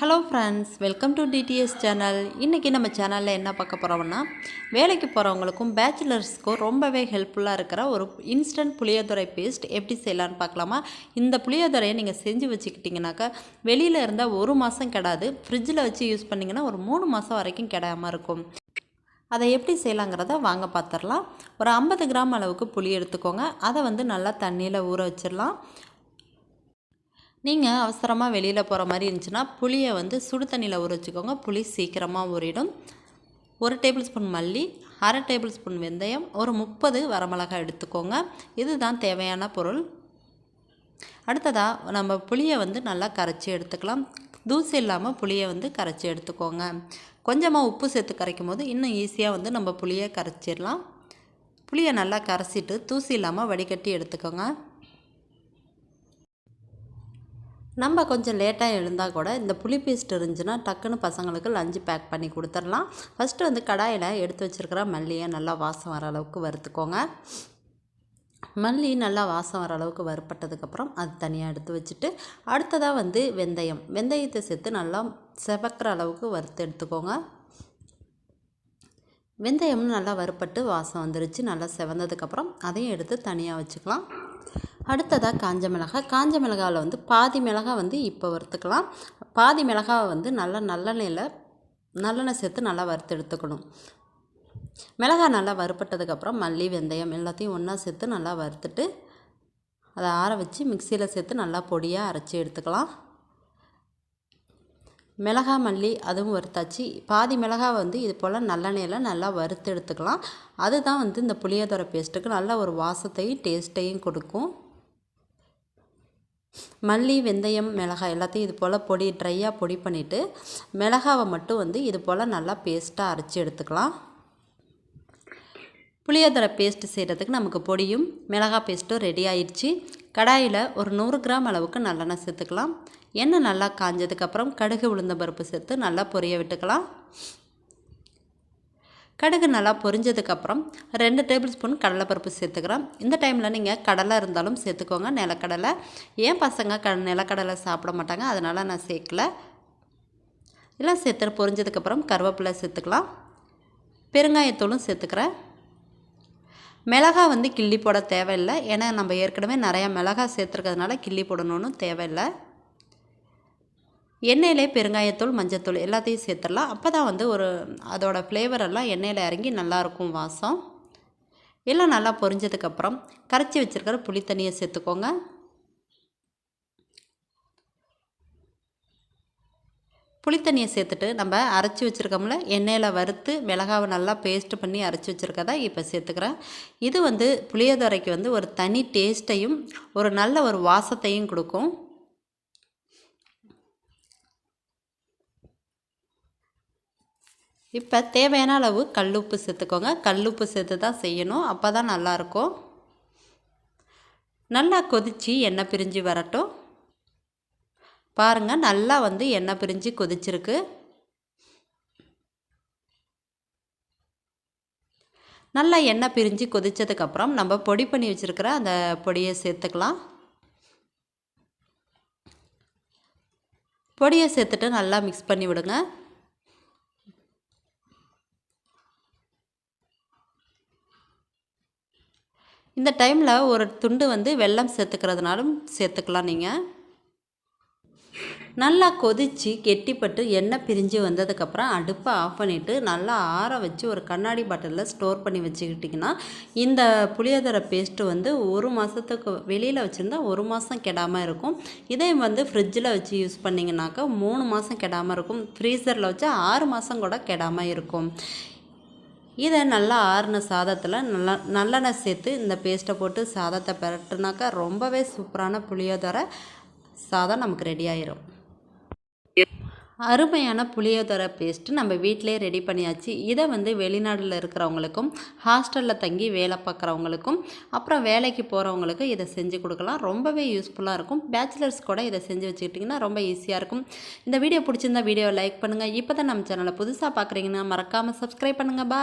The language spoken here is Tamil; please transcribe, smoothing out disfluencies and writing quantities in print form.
Hello friends, welcome to DTS channel. இன்றைக்கி நம்ம சேனலில் என்ன பார்க்க போகிறோம்னா, வேலைக்கு போகிறவங்களுக்கும் பேச்சுலர்ஸ்க்கும் ரொம்பவே ஹெல்ப்ஃபுல்லாக இருக்கிற ஒரு இன்ஸ்டன்ட் புளியோதரை பேஸ்ட் எப்படி செய்யலான்னு பார்க்கலாமா. இந்த புளியோதரையை நீங்கள் செஞ்சு வச்சுக்கிட்டிங்கனாக்கா வெளியில் இருந்தால் 1 மாதம் கெடாது. ஃப்ரிட்ஜில் வச்சு யூஸ் பண்ணிங்கன்னா ஒரு 3 மாதம் வரைக்கும் கெடாமல் இருக்கும். அதை எப்படி செய்யலாங்கிறத வாங்க பார்த்துடலாம். ஒரு 50 கிராம் அளவுக்கு புளி எடுத்துக்கோங்க. அதை நல்லா தண்ணியில் ஊற வச்சிடலாம். நீங்கள் அவசரமாக வெளியில் போகிற மாதிரி இருந்துச்சுன்னா புளியை சுடு தண்ணியில் ஊற வச்சுக்கோங்க. புளி சீக்கிரமாக ஊறிடும். 1 டேபிள் ஸ்பூன் மல்லி, 1/2 டேபிள் ஸ்பூன் வெந்தயம், ஒரு 30 வரமிளகாய் எடுத்துக்கோங்க. இதுதான் தேவையான பொருள். அடுத்ததாக நம்ம புளியை நல்லா கரைச்சி எடுத்துக்கலாம். தூசி இல்லாமல் புளியை கரைச்சி எடுத்துக்கோங்க. கொஞ்சமாக உப்பு சேர்த்து கரைக்கும் போது இன்னும் ஈஸியாக நம்ம புளியை கரைச்சிடலாம். புளியை நல்லா கரைச்சிட்டு தூசி இல்லாமல் வடிகட்டி எடுத்துக்கோங்க. நம்ம கொஞ்சம் லேட்டாக எழுந்தால் கூட இந்த புளி பேஸ்ட் இருந்துச்சுன்னா டக்குன்னு பசங்களுக்கு லஞ்சு பேக் பண்ணி கொடுத்துடலாம். ஃபஸ்ட்டு கடாயில் எடுத்து வச்சுருக்கிற மல்லியை நல்லா வாசம் வர அளவுக்கு வறுத்துக்கோங்க. மல்லி நல்லா வாசம் வர அளவுக்கு வறுப்பட்டதுக்கப்புறம் அது தனியாக எடுத்து வச்சுட்டு, அடுத்ததாக வெந்தயத்தை சேர்த்து நல்லா செவக்கிற அளவுக்கு வறுத்து எடுத்துக்கோங்க. வெந்தயம் நல்லா வறுப்பட்டு வாசம் வந்துருச்சு. நல்லா செவந்ததுக்கப்புறம் அதையும் எடுத்து தனியாக வச்சுக்கலாம். அடுத்ததாக காஞ்ச மிளகாவில் பாதி மிளகாய் இப்போ வறுத்துக்கலாம். பாதி மிளகாவை நல்லா நல்லெண்ணெய் சேர்த்து நல்லா வறுத்து எடுத்துக்கணும். மிளகாய் நல்லா வறுப்பட்டதுக்கப்புறம் மல்லி, வெந்தயம் எல்லாத்தையும் ஒன்றா சேர்த்து நல்லா வறுத்துட்டு அதை ஆற வச்சு மிக்சியில் சேர்த்து நல்லா பொடியாக அரைச்சி எடுத்துக்கலாம். மிளகாய், மல்லி அதுவும் வறுத்தாச்சு. பாதி மிளகாய் இது போல் நல்லெண்ணெயில் நல்லா வறுத்து எடுத்துக்கலாம். அதுதான் இந்த புளியோதரை பேஸ்ட்டுக்கு நல்ல ஒரு வாசத்தையும் டேஸ்ட்டையும் கொடுக்கும். மல்லி, வெந்தயம், மிளகாய் எல்லாத்தையும் இது போல் ட்ரையாக பொடி பண்ணிவிட்டு மிளகாவை மட்டும் இது போல் நல்லா பேஸ்ட்டாக அரைச்சி எடுத்துக்கலாம். புளியோதரை பேஸ்ட்டு செய்கிறதுக்கு நமக்கு பொடியும் மிளகாய் பேஸ்ட்டும் ரெடி ஆயிடுச்சு. கடாயில் ஒரு 100 கிராம் அளவுக்கு நல்லெண்ணெய் சேர்த்துக்கலாம். எண்ணெய் நல்லா காஞ்சதுக்கப்புறம் கடுகு, உளுந்தம் பருப்பு சேர்த்து நல்லா பொரிய விட்டுக்கலாம். கடுகு நல்லா பொரிஞ்சதுக்கப்புறம் 2 டேபிள் ஸ்பூன் கடலைப்பருப்பு சேர்த்துக்கிறேன். இந்த டைமில் நீங்கள் கடலை இருந்தாலும் சேர்த்துக்கோங்க, நிலக்கடலை. ஏன் பசங்க நிலக்கடலை சாப்பிட மாட்டாங்க, அதனால் நான் சேர்க்கல. எல்லாம் சேர்த்து பொரிஞ்சதுக்கப்புறம் கருவேப்பிலை சேர்த்துக்கலாம். பெருங்காயத்தூளும் சேர்த்துக்கிறேன். மிளகாய் கிள்ளி போட தேவையில்லை, ஏன்னா நம்ம ஏற்கனவே நிறையா மிளகாய் சேர்த்துருக்கிறதுனால கிள்ளி போடணும்னு தேவையில்லை. எண்ணெயிலே பெருங்காயத்தூள், மஞ்சத்தூள் எல்லாத்தையும் சேர்த்துடலாம். அப்போ தான் அதோடய ஃப்ளேவரெல்லாம் எண்ணெயில் இறங்கி நல்லாயிருக்கும் வாசம். எல்லாம் நல்லா பொரிஞ்சதுக்கப்புறம் கரைச்சி வச்சுருக்கிற புளி தண்ணியை சேர்த்துக்கோங்க. புளித்தண்ணியை சேர்த்துட்டு நம்ம அரைச்சி வச்சுருக்கோம்ல, எண்ணெயில் வறுத்து மிளகாவை நல்லா பேஸ்ட் பண்ணி அரைச்சி வச்சுருக்கதா இப்போ சேர்த்துக்கிறேன். இது புளியோதரைக்கு ஒரு தனி டேஸ்ட்டையும் ஒரு நல்ல ஒரு வாசத்தையும் கொடுக்கும். இப்போ தேவையான அளவு கல்லுப்பு சேர்த்துக்கோங்க. கல்லுப்பு சேர்த்து தான் செய்யணும், அப்போ தான் நல்லாயிருக்கும். நல்லா கொதித்து எண்ணெய் பிரிஞ்சு வரட்டும். பாருங்கள், நல்லா எண்ணெய் பிரிஞ்சு கொதிச்சிருக்கு. நல்லா எண்ணெய் பிரிஞ்சு கொதித்ததுக்கப்புறம் நம்ம பொடி பண்ணி வச்சுருக்கிற அந்த பொடியை சேர்த்துக்கலாம். பொடியை சேர்த்துட்டு நல்லா மிக்ஸ் பண்ணி விடுங்க. இந்த டைமில் ஒரு துண்டு வெல்லம் சேர்த்துக்கிறதுனாலும் சேர்த்துக்கலாம். நீங்கள் நல்லா கொதித்து கெட்டிப்பட்டு எண்ணெய் பிரிஞ்சு வந்ததுக்கப்புறம் அடுப்பை ஆஃப் பண்ணிவிட்டு நல்லா ஆற வச்சு ஒரு கண்ணாடி பாட்டிலில் ஸ்டோர் பண்ணி வச்சுக்கிட்டிங்கன்னா இந்த புளியோதரை பேஸ்ட்டு 1 மாதத்துக்கு வெளியில் வச்சுருந்தா 1 மாதம் கெடாமல் இருக்கும். இதே ஃப்ரிட்ஜில் வச்சு யூஸ் பண்ணிங்கனாக்கா 3 மாதம் கெடாமல் இருக்கும். ஃப்ரீசரில் வச்சா 6 மாதம் கூட கெடாமல் இருக்கும். இதை நல்லா ஆறின சாதத்தில் நல்லெண்ணெய் சேர்த்து இந்த பேஸ்ட்டை போட்டு சாதத்தை பெரட்டுனாக்கா ரொம்பவே சூப்பரான புளியோதரை சாதம் நமக்கு ரெடி ஆயிரும். அருமையான புளியோதரை பேஸ்ட்டு நம்ம வீட்டிலே ரெடி பண்ணியாச்சு. இதை வெளிநாட்டில் இருக்கிறவங்களுக்கும், ஹாஸ்டலில் தங்கி வேலை பார்க்குறவங்களுக்கும், அப்புறம் வேலைக்கு போகிறவங்களுக்கு இதை செஞ்சு கொடுக்கலாம். ரொம்பவே யூஸ்ஃபுல்லாக இருக்கும். பேச்சுலர்ஸ் கூட இதை செஞ்சு வச்சுக்கிட்டிங்கன்னா ரொம்ப ஈஸியாக இருக்கும். இந்த வீடியோ பிடிச்சிருந்தா வீடியோவை லைக் பண்ணுங்கள். இப்போ தான் நம்ம சேனலை புதுசாக பார்க்குறீங்கன்னா மறக்காமல் சப்ஸ்கிரைப் பண்ணுங்கள். பாய்.